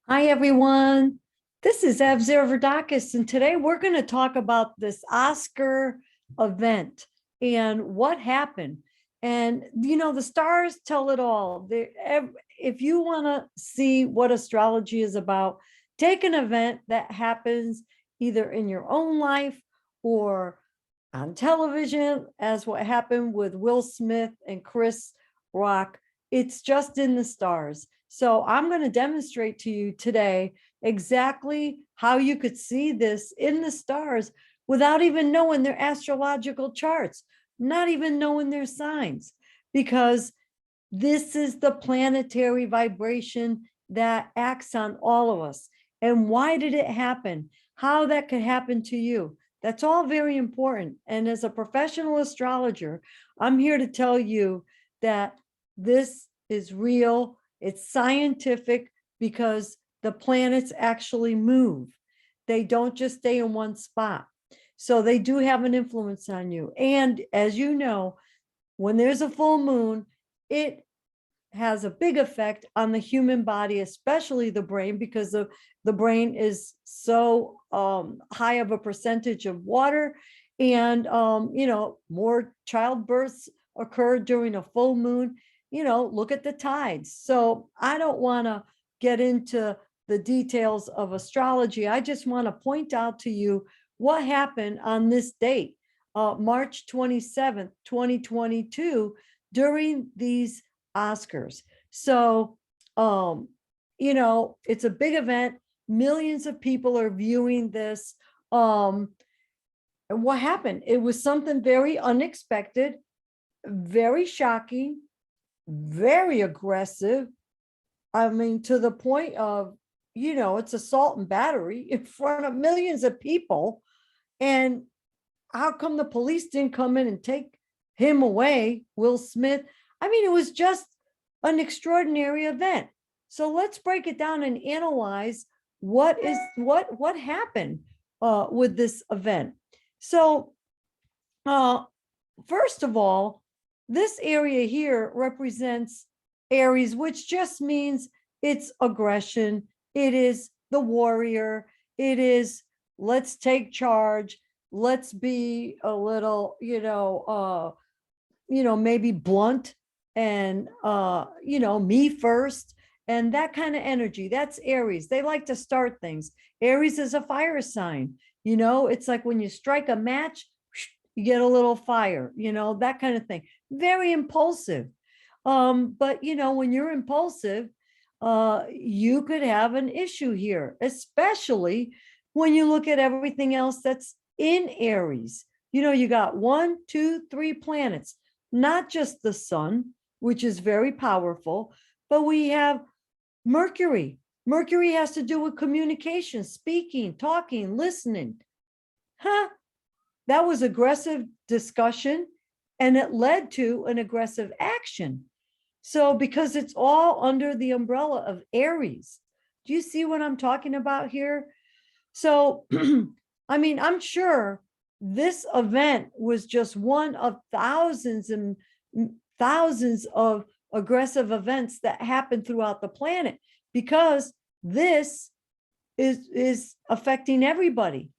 Hi, everyone. This is Observerdakis, and today we're going to talk about this Oscar event and what happened. And, the stars tell it all. If you want to see what astrology is about, take an event that happens either in your own life or on television, as what happened with Will Smith and Chris Rock. It's just in the stars. So I'm going to demonstrate to you today exactly how you could see this in the stars without even knowing their astrological charts, not even knowing their signs, because this is the planetary vibration that acts on all of us. And why did it happen? How that could happen to you. That's all very important. And as a professional astrologer, I'm here to tell you that this is real. It's scientific because the planets actually move. They don't just stay in one spot. So they do have an influence on you. And as you know, when there's a full moon, it has a big effect on the human body, especially the brain, because the brain is so high of a percentage of water. And, more childbirths occur during a full moon. Look at the tides. So I don't want to get into the details of astrology. I just want to point out to you what happened on this date, March 27th, 2022, during these Oscars. So, it's a big event. Millions of people are viewing this. And what happened? It was something very unexpected, very shocking, very aggressive. I mean, to the point of, it's assault and battery in front of millions of people. And how come the police didn't come in and take him away, Will Smith? I mean, it was just an extraordinary event. So let's break it down and analyze what happened with this event. So first of all, this area here represents Aries, which just means it's aggression. It is the warrior. It is let's take charge. Let's be a little, maybe blunt and, me first and that kind of energy. That's Aries. They like to start things. Aries is a fire sign. It's like when you strike a match, you get a little fire, that kind of thing. Very impulsive. But when you're impulsive, you could have an issue here, especially when you look at everything else that's in Aries. You got 1, 2, 3 planets, not just the sun, which is very powerful, but we have Mercury. Mercury has to do with communication, speaking, talking, listening. That was aggressive discussion, and it led to an aggressive action. So because it's all under the umbrella of Aries. Do you see what I'm talking about here? So, I mean, I'm sure this event was just one of thousands and thousands of aggressive events that happen throughout the planet, because this is affecting everybody.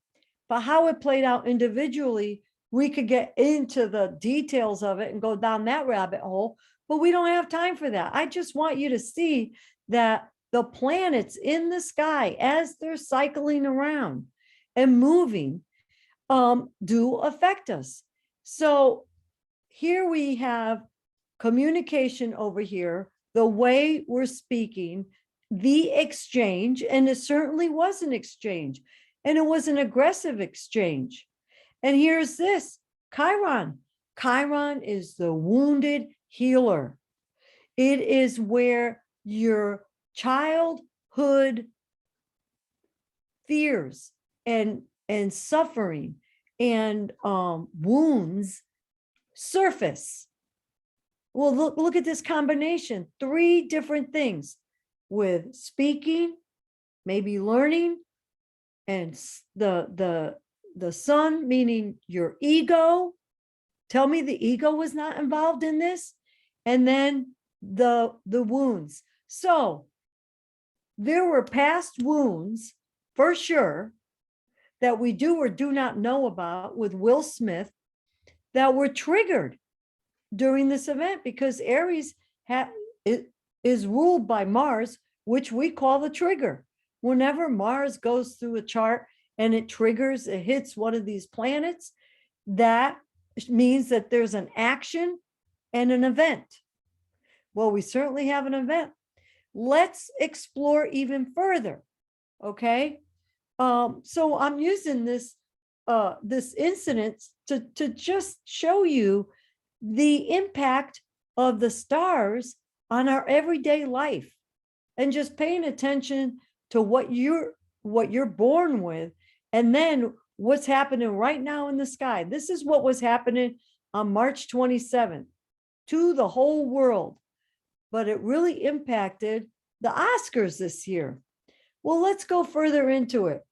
But how it played out individually, we could get into the details of it and go down that rabbit hole, but we don't have time for that. I just want you to see that the planets in the sky, as they're cycling around and moving, do affect us. So here we have communication over here, the way we're speaking, the exchange, and it certainly was an exchange, and it was an aggressive exchange. And here's this, Chiron. Chiron is the wounded healer. It is where your childhood fears and suffering and wounds surface. Well, look at this combination, 3 different things with speaking, maybe learning, and the sun, meaning your ego. Tell me the ego was not involved in this. And then the wounds. So there were past wounds for sure that we do or do not know about with Will Smith that were triggered during this event, because Aries is ruled by Mars, which we call the trigger. Whenever Mars goes through a chart and it triggers, it hits one of these planets, that means that there's an action and an event. Well, we certainly have an event. Let's explore even further. Okay. So I'm using this incident to just show you the impact of the stars on our everyday life, and just paying attention to what you're born with, and then what's happening right now in the sky. This is what was happening on March 27th to the whole world, but it really impacted the Oscars this year. Well, let's go further into it.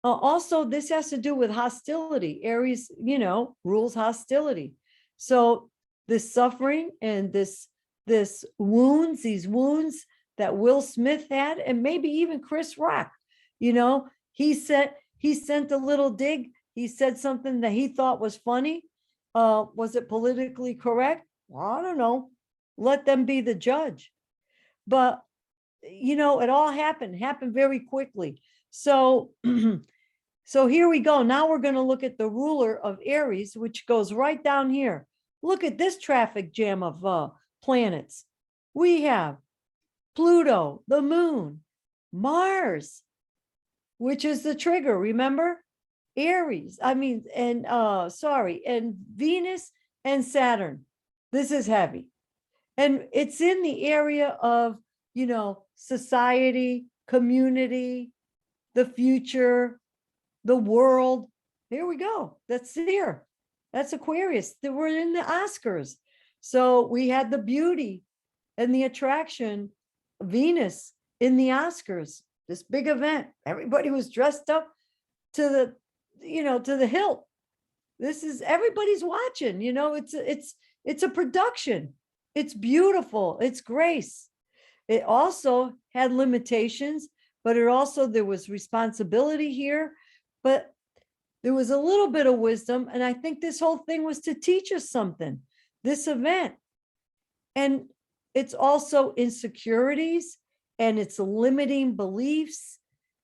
Also, this has to do with hostility. Aries, rules hostility. So this suffering and these wounds that Will Smith had, and maybe even Chris Rock, he sent a little dig. He said something that he thought was funny. Was it politically correct? Well, I don't know. Let them be the judge. But, it all happened very quickly. So, so here we go. Now we're going to look at the ruler of Aries, which goes right down here. Look at this traffic jam of planets. We have Pluto, the moon, Mars, which is the trigger, remember? Aries, and Venus and Saturn. This is heavy. And it's in the area of, society, community, the future, the world. Here we go. That's here. That's Aquarius. We're in the Oscars. So we had the beauty and the attraction, Venus in the Oscars, this big event. Everybody was dressed up to the hilt. This is, everybody's watching, it's a production. It's beautiful. It's grace. It also had limitations, but there was responsibility here, but there was a little bit of wisdom. And I think this whole thing was to teach us something, this event. And it's also insecurities, and it's limiting beliefs.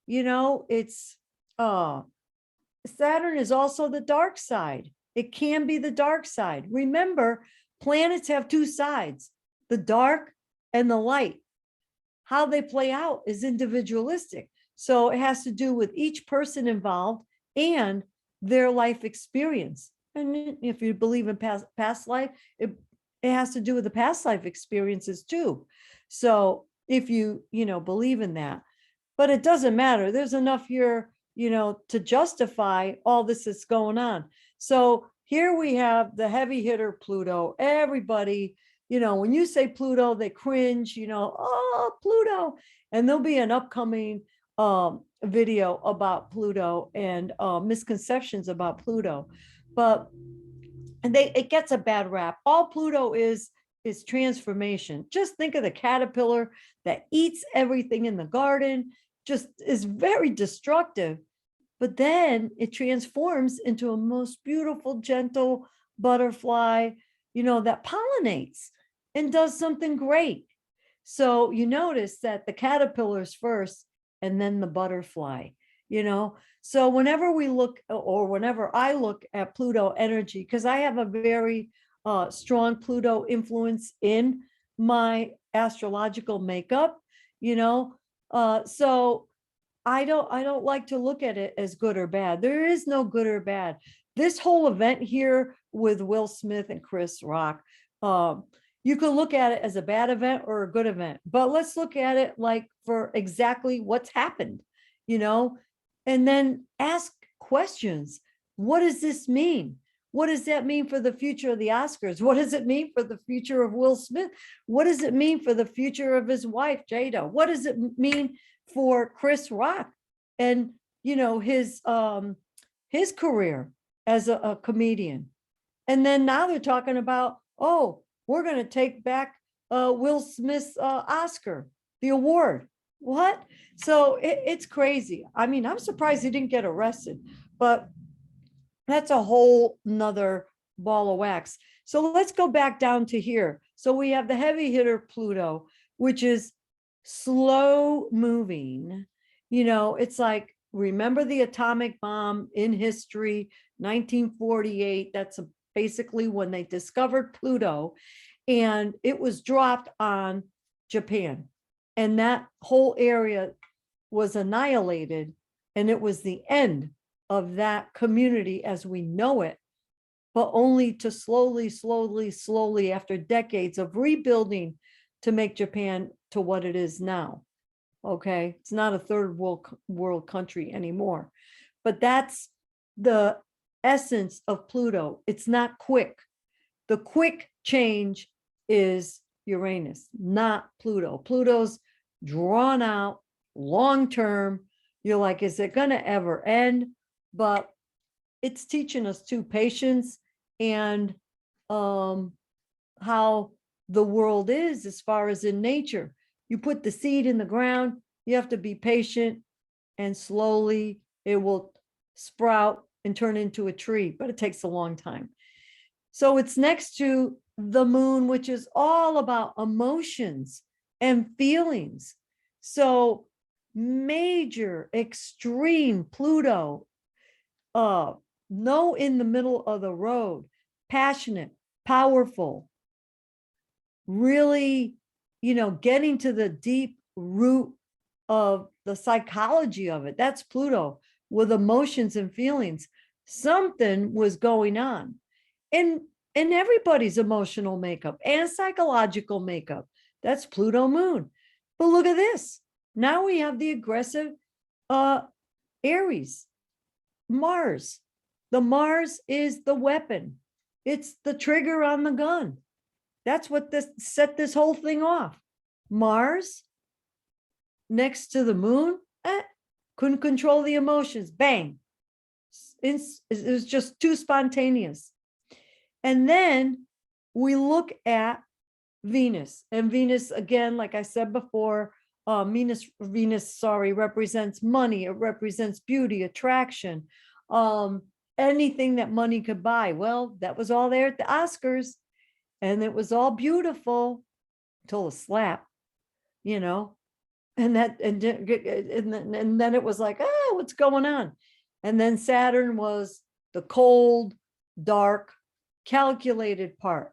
It's Saturn is also the dark side. It can be the dark side. Remember, planets have two sides, the dark and the light. How they play out is individualistic. So it has to do with each person involved and their life experience. And if you believe in past life, it has to do with the past life experiences too. So if you believe in that, but it doesn't matter. There's enough here, to justify all this that's going on. So here we have the heavy hitter Pluto. Everybody, when you say Pluto, they cringe, oh, Pluto. And there'll be an upcoming video about Pluto and misconceptions about Pluto. But it gets a bad rap. All Pluto is transformation. Just think of the caterpillar that eats everything in the garden, just is very destructive. But then it transforms into a most beautiful, gentle butterfly, that pollinates and does something great. So you notice that the caterpillar's first and then the butterfly, So whenever we look, or whenever I look at Pluto energy, because I have a very strong Pluto influence in my astrological makeup, so I don't like to look at it as good or bad. There is no good or bad. This whole event here with Will Smith and Chris Rock, you could look at it as a bad event or a good event, but let's look at it like for exactly what's happened, and then ask questions. What does this mean? What does that mean for the future of the Oscars? What does it mean for the future of Will Smith? What does it mean for the future of his wife, Jada? What does it mean for Chris Rock and, his career as a comedian? And then now they're talking about, oh, we're going to take back Will Smith's Oscar the award. What? So it's crazy. I mean, I'm surprised he didn't get arrested, but that's a whole nother ball of wax. So let's go back down to here. So we have the heavy hitter Pluto, which is slow moving. It's like, remember the atomic bomb in history, 1948. That's basically when they discovered Pluto, and it was dropped on Japan. And that whole area was annihilated, and it was the end of that community as we know it, but only to slowly, after decades of rebuilding, to make Japan to what it is now. Okay, it's not a third world country anymore, but that's the essence of Pluto. It's not quick. The quick change is Uranus, not Pluto. Pluto's drawn out, long term. You're like, is it going to ever end? But it's teaching us too patience and how the world is as far as in nature. You put the seed in the ground, you have to be patient, and slowly it will sprout and turn into a tree, but it takes a long time. So it's next to the moon, which is all about emotions and feelings. So major, extreme Pluto, no in the middle of the road, passionate, powerful, really, getting to the deep root of the psychology of it. That's Pluto with emotions and feelings. Something was going on in everybody's emotional makeup and psychological makeup. That's Pluto moon. But look at this. Now we have the aggressive Aries, Mars. The Mars is the weapon. It's the trigger on the gun. That's what set this whole thing off. Mars next to the moon, couldn't control the emotions. Bang. It was just too spontaneous. And then we look at Venus, and Venus, again, like I said before, Venus, represents money. It represents beauty, attraction, anything that money could buy. Well, that was all there at the Oscars, and it was all beautiful until a slap, and then it was like, oh, what's going on? And then Saturn was the cold, dark, calculated part.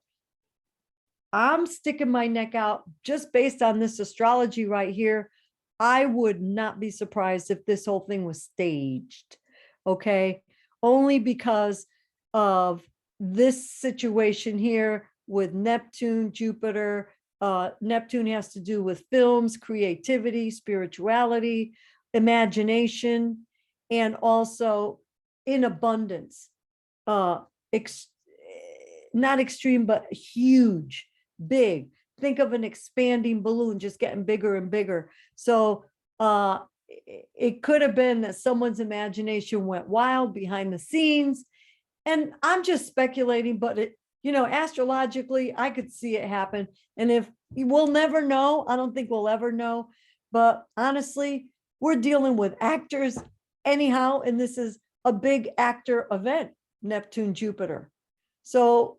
I'm sticking my neck out just based on this astrology right here. I would not be surprised if this whole thing was staged. Okay. Only because of this situation here with Neptune, Jupiter. Neptune has to do with films, creativity, spirituality, imagination, and also in abundance. Not extreme, but huge, big. Think of an expanding balloon just getting bigger and bigger. So it could have been that someone's imagination went wild behind the scenes. And I'm just speculating, but astrologically, I could see it happen. And if we'll never know, I don't think we'll ever know. But honestly, we're dealing with actors anyhow, and this is a big actor event, Neptune, Jupiter. So,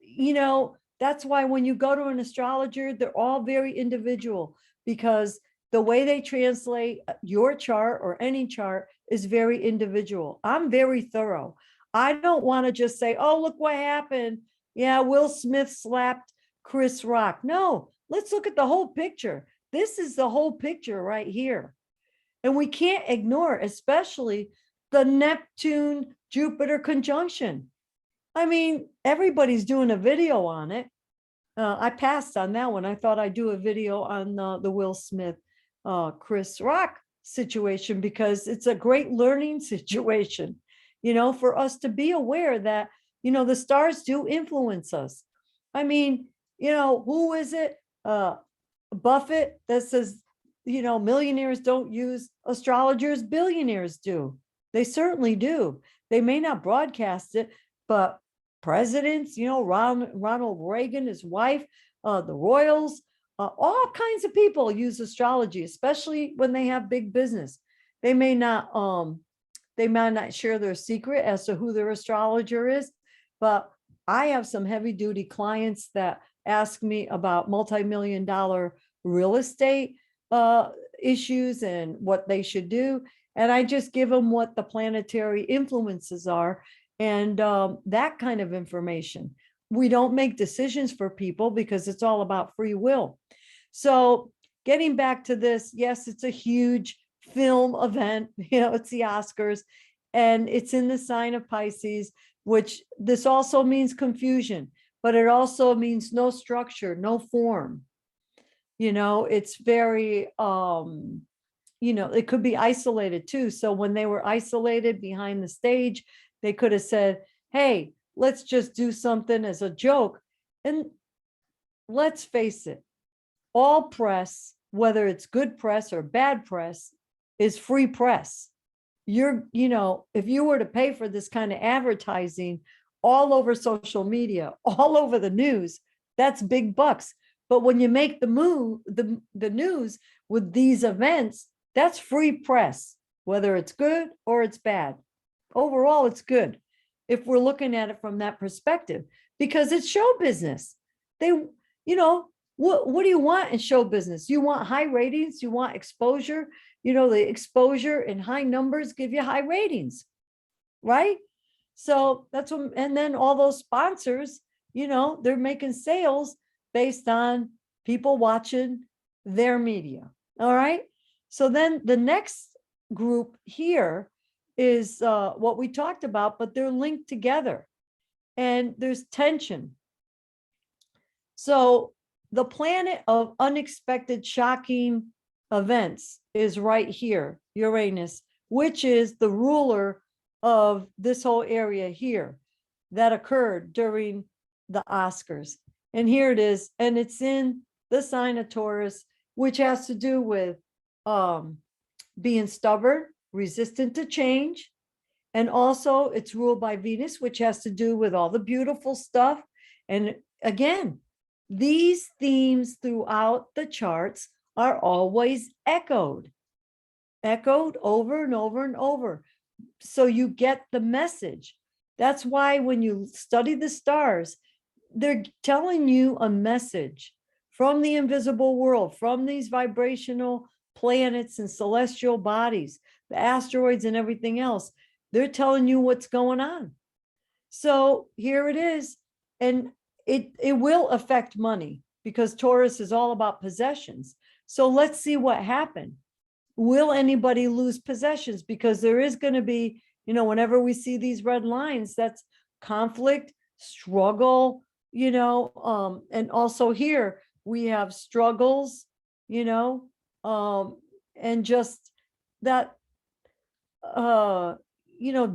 that's why when you go to an astrologer, they're all very individual, because the way they translate your chart or any chart is very individual. I'm very thorough. I don't want to just say, oh, look what happened. Yeah, Will Smith slapped Chris Rock. No, let's look at the whole picture. This is the whole picture right here. And we can't ignore, especially the Neptune Jupiter conjunction. I mean, everybody's doing a video on it. I passed on that one. I thought I'd do a video on the Will Smith, Chris Rock situation, because it's a great learning situation, for us to be aware that, the stars do influence us. I mean, who is it? Buffett that says, millionaires don't use astrologers, billionaires do. They certainly do. They may not broadcast it, but presidents, Ronald Reagan, his wife, the royals, all kinds of people use astrology, especially when they have big business. They may not share their secret as to who their astrologer is, but I have some heavy duty clients that ask me about multi-million dollar real estate issues and what they should do. And I just give them what the planetary influences are and that kind of information. We don't make decisions for people because it's all about free will. So getting back to this, yes, it's a huge film event. It's the Oscars and it's in the sign of Pisces, which this also means confusion, but it also means no structure, no form. It's very, it could be isolated too. So when they were isolated behind the stage, they could have said, hey, let's just do something as a joke. And let's face it, all press, whether it's good press or bad press, is free press. If you were to pay for this kind of advertising all over social media, all over the news, that's big bucks. But when you make the news with these events, that's free press, whether it's good or it's bad. Overall, it's good if we're looking at it from that perspective, because it's show business. What do you want in show business? You want high ratings, you want exposure. The exposure and high numbers give you high ratings, right? So that's what, and then all those sponsors, they're making sales based on people watching their media. All right. So then the next group here is what we talked about, but they're linked together and there's tension. So the planet of unexpected, shocking events is right here, Uranus, which is the ruler of this whole area here that occurred during the Oscars. And here it is, and it's in the sign of Taurus, which has to do with being stubborn, resistant to change. And also it's ruled by Venus, which has to do with all the beautiful stuff. And again, these themes throughout the charts are always echoed over and over and over. So you get the message. That's why when you study the stars, they're telling you a message from the invisible world, from these vibrational planets and celestial bodies, the asteroids and everything else. They're telling you what's going on. So here it is. And it will affect money because Taurus is all about possessions. So let's see what happened. Will anybody lose possessions? Because there is going to be, whenever we see these red lines, that's conflict, struggle, and also here we have struggles, and just that,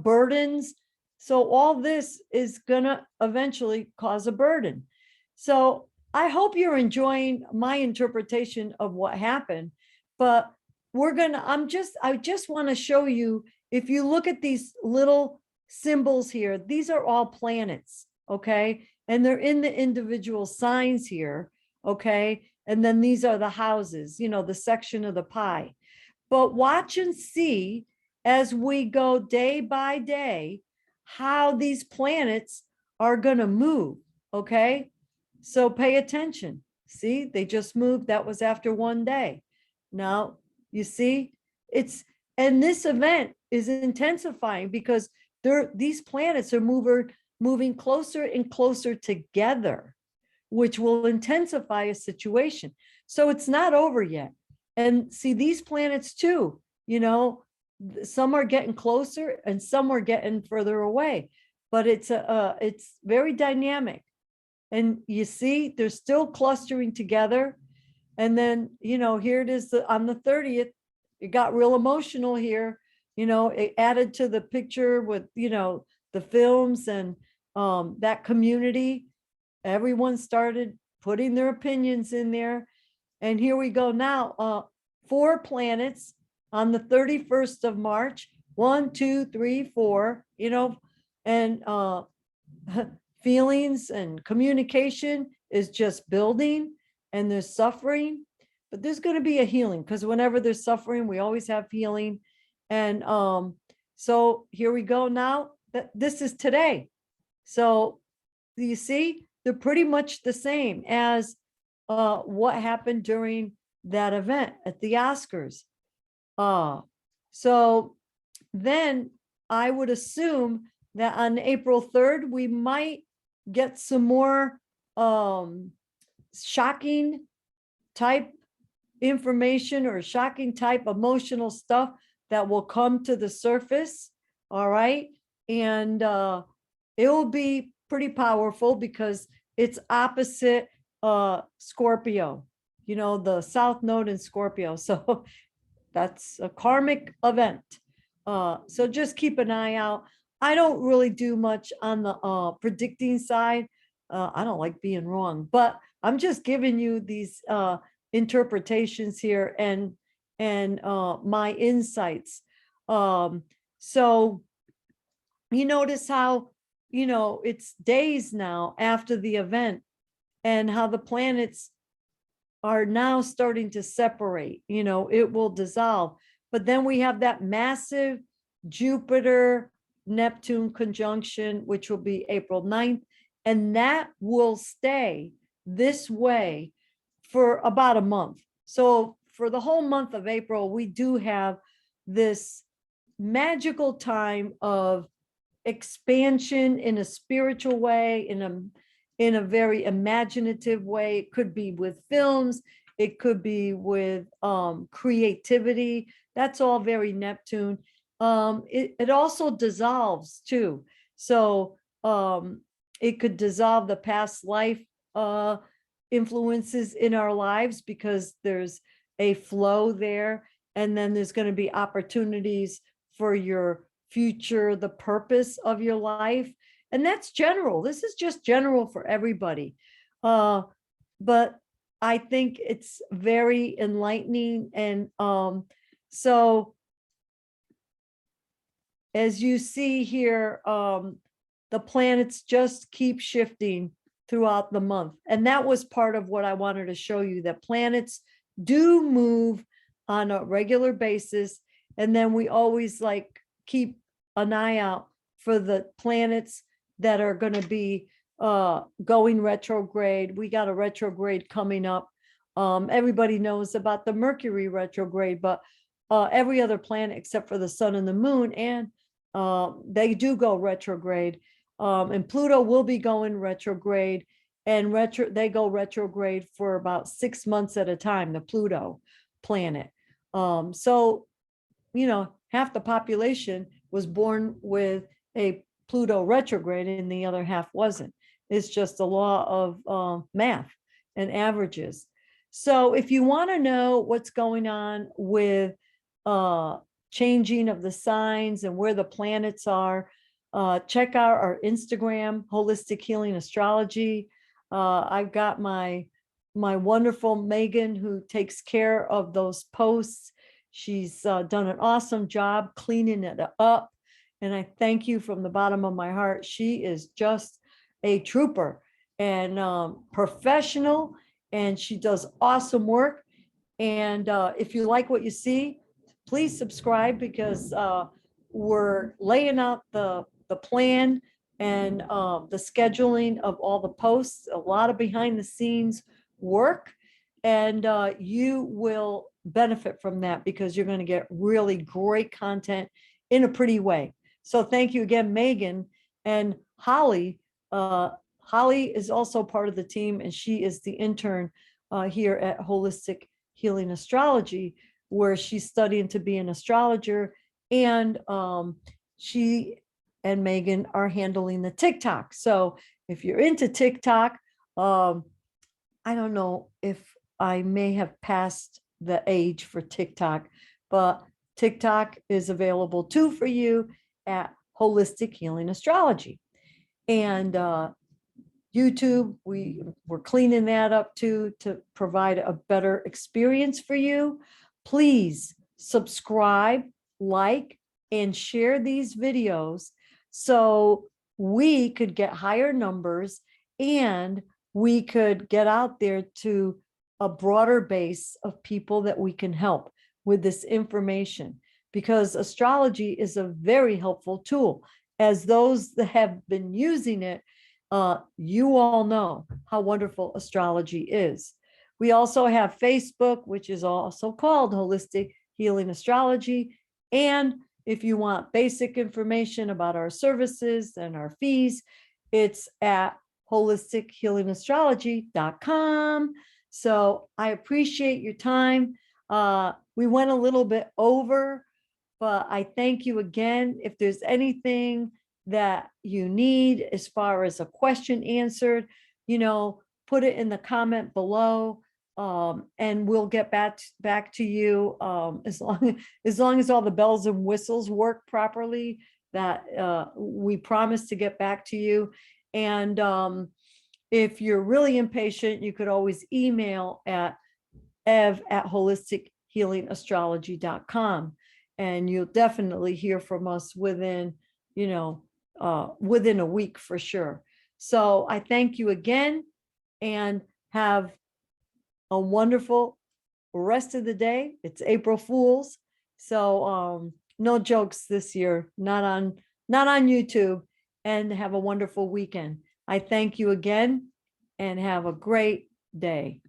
burdens. So all this is gonna eventually cause a burden. So I hope you're enjoying my interpretation of what happened, but I just want to show you, if you look at these little symbols here, these are all planets, okay? And they're in the individual signs here, okay? And then these are the houses, the section of the pie. But watch and see as we go day by day, how these planets are going to move, okay? So pay attention. See, they just moved. That was after one day. Now, you see, and this event is intensifying because these planets are moving closer and closer together, which will intensify a situation. So it's not over yet. And see, these planets too, some are getting closer and some are getting further away, but it's very dynamic. And you see, they're still clustering together. And then, here it is on the 30th, it got real emotional here, it added to the picture with, the films and that community. Everyone started putting their opinions in there. And here we go now, 4 planets on the 31st of March, 1, 2, 3, 4, and feelings and communication is just building. and there's suffering, but there's going to be a healing, because whenever there's suffering, we always have healing. And so here we go now. This is today. So you see, they're pretty much the same as what happened during that event at the Oscars. So then I would assume that on April 3rd, we might get some more shocking type information or shocking type emotional stuff that will come to the surface. All right. And it will be pretty powerful because it's opposite Scorpio, the South Node in Scorpio. So that's a karmic event. So just keep an eye out. I don't really do much on the predicting side. I don't like being wrong, but I'm just giving you these interpretations here and my insights. So you notice how, it's days now after the event, and how the planets are now starting to separate. It will dissolve. But then we have that massive Jupiter Neptune conjunction, which will be April 9th, and that will stay this way for about a month. So for the whole month of April, we do have this magical time of expansion in a spiritual way, in a very imaginative way. It could be with films, it could be with creativity. That's all very Neptune. It also dissolves too. So it could dissolve the past life influences in our lives, because there's a flow there. And then there's going to be opportunities for your future, the purpose of your life. And that's general. This is just general for everybody. But I think it's very enlightening. And so as you see here, the planets just keep shifting throughout the month. And that was part of what I wanted to show you, that planets do move on a regular basis. And then we always keep an eye out for the planets that are going to be going retrograde. We got a retrograde coming up. Everybody knows about the Mercury retrograde, but every other planet except for the sun and the moon, and they do go retrograde. And Pluto will be going retrograde, and they go retrograde for about 6 months at a time, the Pluto planet. So, half the population was born with a Pluto retrograde and the other half wasn't. It's just a law of math and averages. So if you want to know what's going on with changing of the signs and where the planets are, check out our Instagram, Holistic Healing Astrology. I've got my wonderful Megan, who takes care of those posts. She's done an awesome job cleaning it up. And I thank you from the bottom of my heart. She is just a trooper and professional, and she does awesome work. And if you like what you see, please subscribe, because we're laying out the plan and the scheduling of all the posts, a lot of behind the scenes work. And you will benefit from that, because you're going to get really great content in a pretty way. So thank you again, Megan. And Holly. Holly is also part of the team, and she is the intern here at Holistic Healing Astrology, where she's studying to be an astrologer. And she and Megan are handling the TikTok. So if you're into TikTok, I don't know if I may have passed the age for TikTok, but TikTok is available too for you at Holistic Healing Astrology. And YouTube, we're cleaning that up too, to provide a better experience for you. Please subscribe, like, and share these videos so we could get higher numbers, and we could get out there to a broader base of people that we can help with this information, because astrology is a very helpful tool. As those that have been using it, you all know how wonderful astrology is. We also have Facebook, which is also called Holistic Healing Astrology. And if you want basic information about our services and our fees, it's at holistichealingastrology.com. So I appreciate your time. We went a little bit over, but I thank you again. If there's anything that you need as far as a question answered, put it in the comment below. And we'll get back to you as long as all the bells and whistles work properly, that we promise to get back to you. And if you're really impatient, you could always email at ev@holistichealingastrology.com, and you'll definitely hear from us within a week for sure. So I thank you again, and have a wonderful rest of the day. It's April Fool's, so no jokes this year, not on YouTube. And have a wonderful weekend. I thank you again, and have a great day.